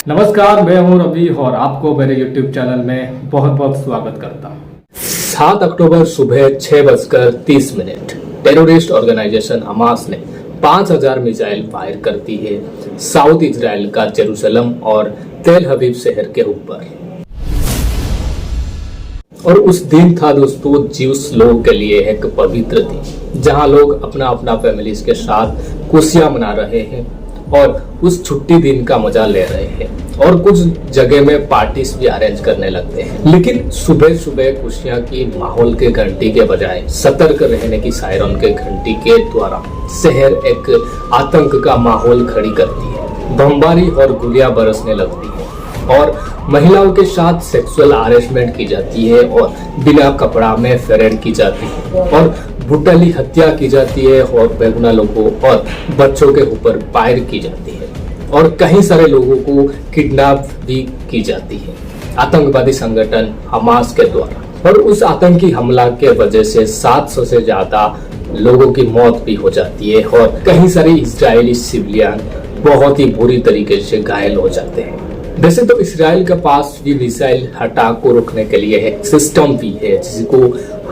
नमस्कार, मैं हूं रवि और आपको मेरे YouTube चैनल में बहुत बहुत स्वागत करता हूं। 7 अक्टूबर सुबह 6:30 टेररिस्ट ऑर्गेनाइजेशन हमास ने 5000 मिसाइल फायर कर दी है साउथ इजराइल का जेरूसलम और तेल हबीब शहर के ऊपर। और उस दिन था दोस्तों ज्यूस लोगों के लिए एक पवित्र दिन, जहां लोग अपना अपना फैमिलीज के साथ खुशियां मना रहे हैं और उस छुट्टी दिन का मजा ले रहे हैं और कुछ जगह में पार्टीज भी अरेंज करने लगते हैं। लेकिन सुबह सुबह खुशियां की माहौल के घंटी के बजाय सतर्क रहने की सायरन के घंटी के द्वारा शहर एक आतंक का माहौल खड़ी करती है। बमबारी और गोलियां बरसने लगती है और महिलाओं के साथ सेक्सुअल हरेसमेंट की जाती है और बिना कपड़ा में फेरेड की जाती है और ब्रूटली हत्या की जाती है और बेगुनाह लोगों और बच्चों के ऊपर फायर की जाती है और कई सारे लोगों को किडनैप भी की जाती है आतंकवादी संगठन हमास के द्वारा। और उस आतंकी हमला के वजह से 700 से ज्यादा लोगों की मौत भी हो जाती है और कई सारे इजरायली सिविलियन बहुत ही बुरी तरीके से घायल हो जाते हैं। वैसे तो इसराइल के पास भी मिसाइल अटैक को रोकने के लिए एक सिस्टम भी है जिसको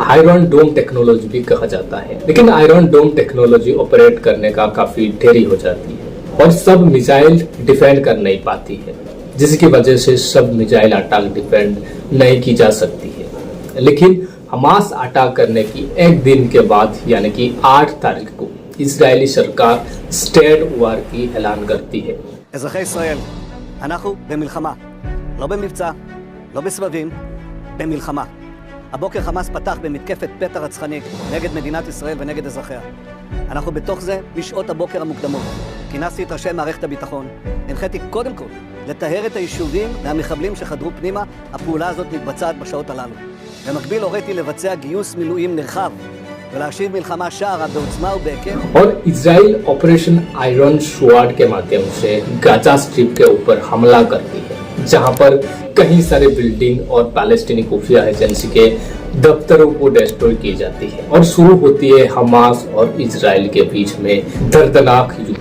आयरन डोम टेक्नोलॉजी भी कहा जाता है, लेकिन आयरन डोम टेक्नोलॉजी ऑपरेट करने का काफी देरी हो जाती है और सब मिसाइल डिफेंड कर नहीं पाती है, जिसकी वजह से सब मिसाइल अटैक डिफेंड नहीं की जा सकती है। लेकिन हमास अटैक करने की एक दिन के बाद यानी कि 8 तारीख को इजरायली सरकार स्टेट वॉर की ऐलान करती है। אזרחי ישראל, אנחנו במלחמה, לא במבצע, לא בסבבים, במלחמה. הבוקר חמאס פתח במתקפת פתע רצחנית נגד מדינת ישראל ונגד אזרחיה. אנחנו בתוך זה בשעות הבוקר המוקדמות. כינסתי את ראשי מערכת הביטחון. הנחיתי קודם כל לטהר את היישובים והמחבלים שחדרו פנימה. הפעולה הזאת מתבצעת בשעות הללו. במקביל הוריתי לבצע גיוס מילואים נרחב ולהשיב מלחמה שערה בעוצמה ובהיקף। और इजराइल ऑपरेशन आयरन स्वॉर्ड के माध्यम से गाजा स्ट्रिप के ऊपर हमला करती है, जहां पर कई सारे बिल्डिंग और पैलेस्टीनी खुफिया एजेंसी के दफ्तरों को डिस्ट्रॉय की जाती है और शुरू होती है हमास और इजराइल के बीच में दर्दनाक युद्ध।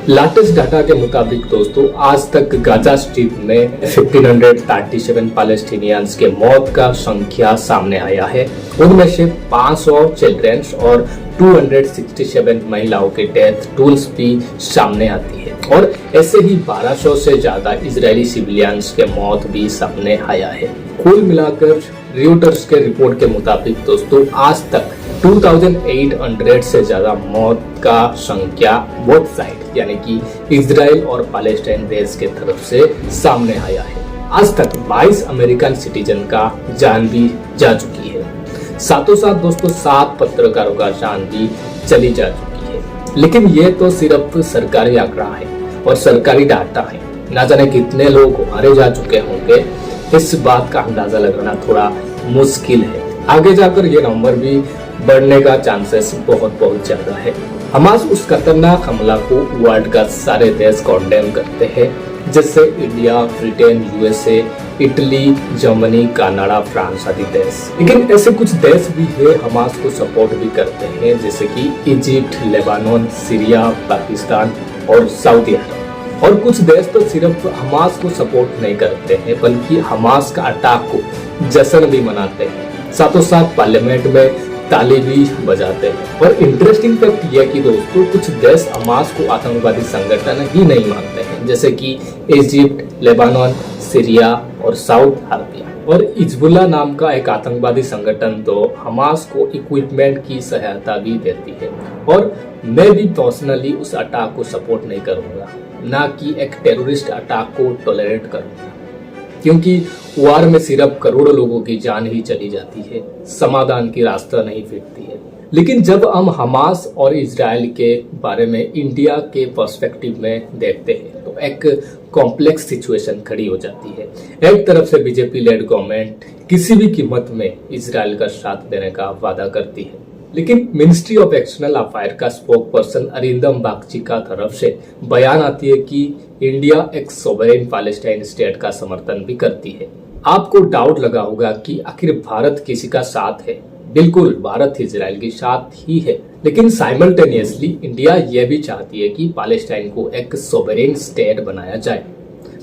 लेटेस्ट डाटा के मुताबिक दोस्तों आज तक गाजा स्ट्रिप में 1537 पैलेस्टीनियंस के मौत का संख्या सामने आया है। उनमें से 500 चिल्ड्रंस और 267 महिलाओं के डेथ टूल्स भी सामने आती है और ऐसे ही 1200 से ज्यादा इजरायली सिविलियंस के मौत भी सामने आया है। कुल मिलाकर रियूटर्स के रिपोर्ट के मुताबिक दोस्तों आज तक 2800 से ज्यादा मौत का संख्या बोथ साइड यानी कि इजराइल और पैलेस्टाइन देश के तरफ से सामने आया है। आज तक 22 अमेरिकन सिटीजन का जान भी जा चुकी है। साथों साथ दोस्तों 7 पत्रकारों का जान भी चली जा चुकी है। लेकिन ये तो सिर्फ सरकारी आंकड़ा है और सरकारी डाटा है, ना जाने कितने लोग मारे जा चुके होंगे, इस बात का अंदाजा लगाना थोड़ा मुश्किल है। आगे जाकर ये नंबर भी बढ़ने का चांसेस बहुत ज्यादा है। हमास उस खतरनाक हमला को वर्ल्ड का सारे देश कॉन्डेम करते हैं, जैसे India, Britain, USA, Italy, Germany, Canada, France आदि देश। लेकिन ऐसे कुछ देश भी है हमास को सपोर्ट भी करते हैं, जैसे कि इजिप्ट, लेबानन, सीरिया, पाकिस्तान और सऊदी अरब। और कुछ देश तो सिर्फ हमास को सपोर्ट नहीं करते हैं बल्कि हमास का अटैक को जश्न भी मनाते हैं, साथों साथ पार्लियामेंट में ताली भी बजाते हैं। और इंटरेस्टिंग फैक्ट यह कि दोस्तों कुछ देश हमास को आतंकवादी संगठन ही नहीं मानते हैं, जैसे कि इजिप्ट, लेबानन, सीरिया और साउथ अरबिया। और हिजबुल्लाह नाम का एक आतंकवादी संगठन तो हमास को इक्विपमेंट की सहायता भी देती है। और मैं भी पर्सनली उस अटैक को सपोर्ट नहीं करूंगा, ना कि एक टेररिस्ट अटैक को टॉलरेट करूंगा, क्योंकि वार में सिर्फ करोड़ों लोगों की जान ही चली जाती है, समाधान की रास्ता नहीं फिरती है। लेकिन जब हम हमास और इजराइल के बारे में इंडिया के पर्सपेक्टिव में देखते हैं तो एक कॉम्प्लेक्स सिचुएशन खड़ी हो जाती है। एक तरफ से बीजेपी लेड गवर्नमेंट किसी भी कीमत में इजराइल का साथ देने का वादा करती है, लेकिन मिनिस्ट्री ऑफ एक्सटर्नल अफेयर का स्पोक पर्सन अरिंदम बागची का तरफ से बयान आती है कि इंडिया एक सोवरेन पैलेस्टाइन स्टेट का समर्थन भी करती है। आपको डाउट लगा होगा कि आखिर भारत किसी का साथ है। बिल्कुल, भारत इजराइल के साथ ही है, लेकिन साइमल्टेनियसली इंडिया यह भी चाहती है कि पैलेस्टाइन को एक सोवरेन स्टेट बनाया जाए।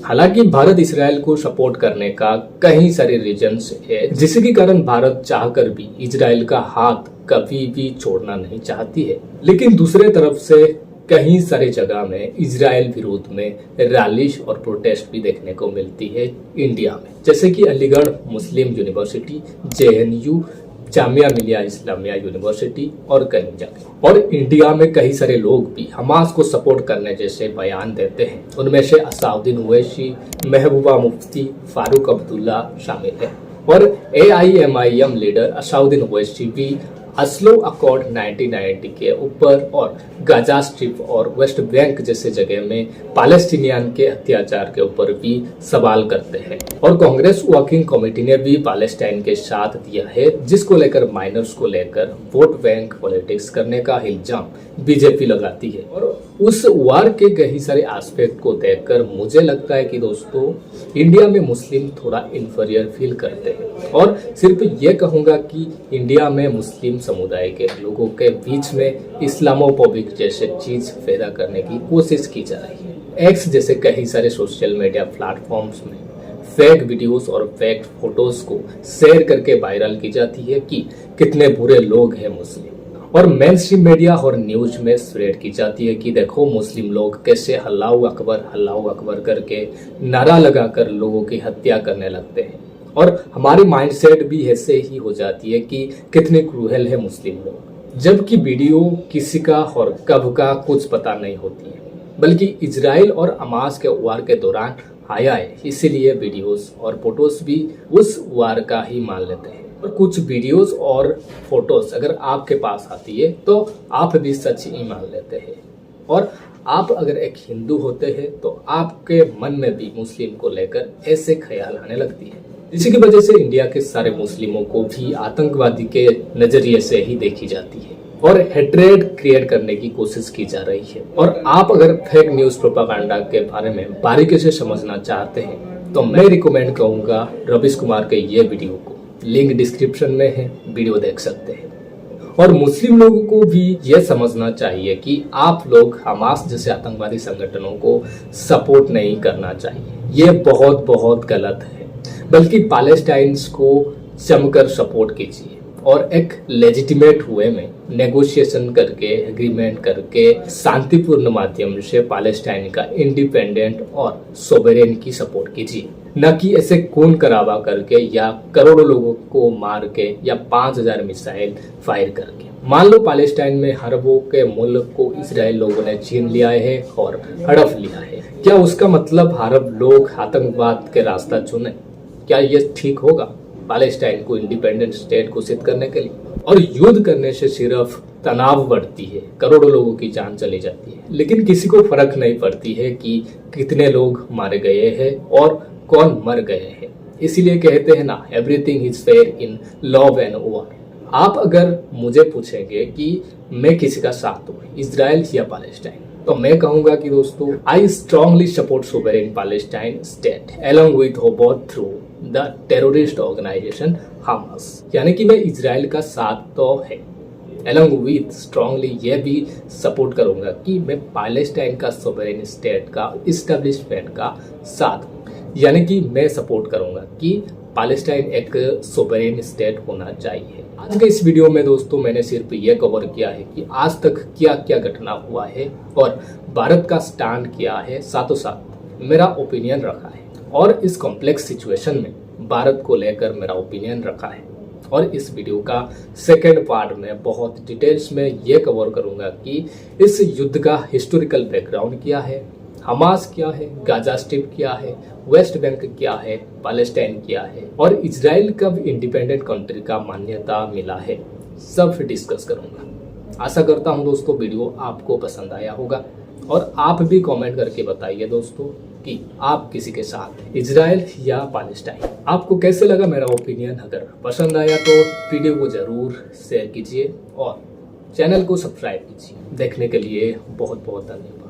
हालांकि भारत इसराइल को सपोर्ट करने का कई सारे रीजंस है, जिसके कारण भारत चाहकर भी इसराइल का हाथ कभी भी छोड़ना नहीं चाहती है। लेकिन दूसरे तरफ से कई सारे जगह में इसराइल विरोध में रैलीज और प्रोटेस्ट भी देखने को मिलती है इंडिया में, जैसे कि अलीगढ़ मुस्लिम university, JNU, Jamia Millia Islamia university और कई जगह। और इंडिया में कई सारे लोग भी हमास को सपोर्ट करने जैसे बयान देते हैं। उनमें से असाउद्दीन ओवैसी, महबूबा मुफ्ती, फारूक अब्दुल्ला शामिल है। और AIMIM लीडर असाउद्दीन ओवैसी भी अस्लो अकॉर्ड 1990 के ऊपर और गाजा स्ट्रिप और वेस्ट बैंक जैसे जगह में पैलेस्टीनियन के अत्याचार के ऊपर भी सवाल करते हैं। और कांग्रेस वर्किंग कमेटी ने भी पैलेस्टाइन के साथ दिया है, जिसको लेकर माइनर्स को लेकर वोट बैंक पॉलिटिक्स करने का इल्जाम बीजेपी लगाती है। और उस वार के कई सारे एस्पेक्ट को देखकर मुझे लगता है कि दोस्तों इंडिया में मुस्लिम थोड़ा इंफीरियर फील करते हैं। और सिर्फ ये कहूंगा कि इंडिया में मुस्लिम समुदाय के लोगों के बीच में इस्लामोफोबिक जैसे चीज पैदा करने की कोशिश की जा रही है। एक्स जैसे कई सारे सोशल मीडिया प्लेटफॉर्म्स में फेक वीडियोस और फेक फोटोज को शेयर करके वायरल की जाती है कि कितने बुरे लोग हैं मुस्लिम। और मेन स्ट्रीम मीडिया और न्यूज में स्प्रेड की जाती है कि देखो मुस्लिम लोग कैसे अल्लाहु अकबर करके नारा लगाकर लोगों की हत्या करने लगते हैं। और हमारी माइंडसेट भी ऐसे ही हो जाती है कि कितने क्रूएल है मुस्लिम लोग, जबकि वीडियो किसी का और कब का कुछ पता नहीं होती है, बल्कि इजराइल और हमास के वार के दौरान आया है, इसीलिए वीडियोस और फोटोज भी उस वार का ही मान लेते हैं। और कुछ वीडियोस और फोटोज अगर आपके पास आती है तो आप भी सच ही मान लेते हैं। और आप अगर एक हिंदू होते हैं तो आपके मन में भी मुस्लिम को लेकर ऐसे ख्याल आने लगती है। इसी की वजह से इंडिया के सारे मुस्लिमों को भी आतंकवादी के नजरिए से ही देखी जाती है और हेट्रेड क्रिएट करने की कोशिश की जा रही है। और आप अगर फेक न्यूज प्रोपागेंडा के बारे में बारीकी से समझना चाहते हैं तो मैं रिकमेंड करूंगा रवीश कुमार के ये वीडियो को, लिंक डिस्क्रिप्शन में है, वीडियो देख सकते हैं। और मुस्लिम लोगों को भी यह समझना चाहिए कि आप लोग हमास जैसे आतंकवादी संगठनों को सपोर्ट नहीं करना चाहिए, ये बहुत बहुत गलत है। बल्कि पैलेस्टाइन्स को जमकर सपोर्ट कीजिए और एक लेजिटिमेट वे में नेगोशिएशन करके, एग्रीमेंट करके शांतिपूर्ण माध्यम से पैलेस्टाइन का इंडिपेंडेंट और सोवरेन की सपोर्ट कीजिए, न कि ऐसे खून करावा करके या करोड़ों लोगों को मार के या 5000 मिसाइल फायर करके। मान लो पैलेस्टाइन में अरबों के मुल्क को इसराइल लोगों ने छीन लिया है और हड़प लिया है, क्या उसका मतलब अरब लोग आतंकवाद के रास्ता चुने? क्या ये ठीक होगा पैलेस्टाइन को इंडिपेंडेंट स्टेट घोषित करने के लिए? और युद्ध करने से सिर्फ तनाव बढ़ती है, करोड़ों लोगों की जान चली जाती है, लेकिन किसी को फर्क नहीं पड़ती है कि कितने लोग मारे गए हैं और कौन मर गए हैं। इसीलिए कहते हैं ना, everything is fair in love and war. आप अगर मुझे पूछेंगे कि मैं किसी का साथ हूँ, इजराइल या पैलेस्टाइन, तो मैं कहूंगा कि दोस्तों I strongly support sovereign Palestine state along with both through the terrorist organisation Hamas. यानी कि मैं इजराइल का साथ तो है, अलोंग विद स्ट्रांगली ये भी सपोर्ट करूंगा कि मैं पैलेस्टाइन का सोवरेन स्टेट का इस्टेब्लिशमेंट का साथ, यानी कि मैं सपोर्ट करूंगा कि पैलेस्टाइन एक सोवरेन स्टेट होना चाहिए। आज के इस वीडियो में दोस्तों मैंने सिर्फ ये कवर किया है कि आज तक क्या क्या घटना हुआ है और भारत का स्टैंड क्या है, साथों साथ मेरा ओपिनियन रखा है और इस कॉम्प्लेक्स सिचुएशन में भारत को लेकर मेरा ओपिनियन रखा है। और इस वीडियो का सेकेंड पार्ट में बहुत डिटेल्स में ये कवर करूंगा कि इस युद्ध का हिस्टोरिकल बैकग्राउंड क्या है, हमास क्या है, गाजा स्ट्रिप क्या है, वेस्ट बैंक क्या है, पैलेस्टाइन क्या है और इजराइल कब इंडिपेंडेंट कंट्री का मान्यता मिला है, सब डिस्कस करूंगा। आशा करता हूं दोस्तों वीडियो आपको पसंद आया होगा और आप भी कमेंट करके बताइए दोस्तों कि आप किसी के साथ हैं, इजराइल या पैलेस्टाइन। आपको कैसे लगा मेरा ओपिनियन? अगर पसंद आया तो वीडियो को जरूर शेयर कीजिए और चैनल को सब्सक्राइब कीजिए। देखने के लिए बहुत बहुत धन्यवाद।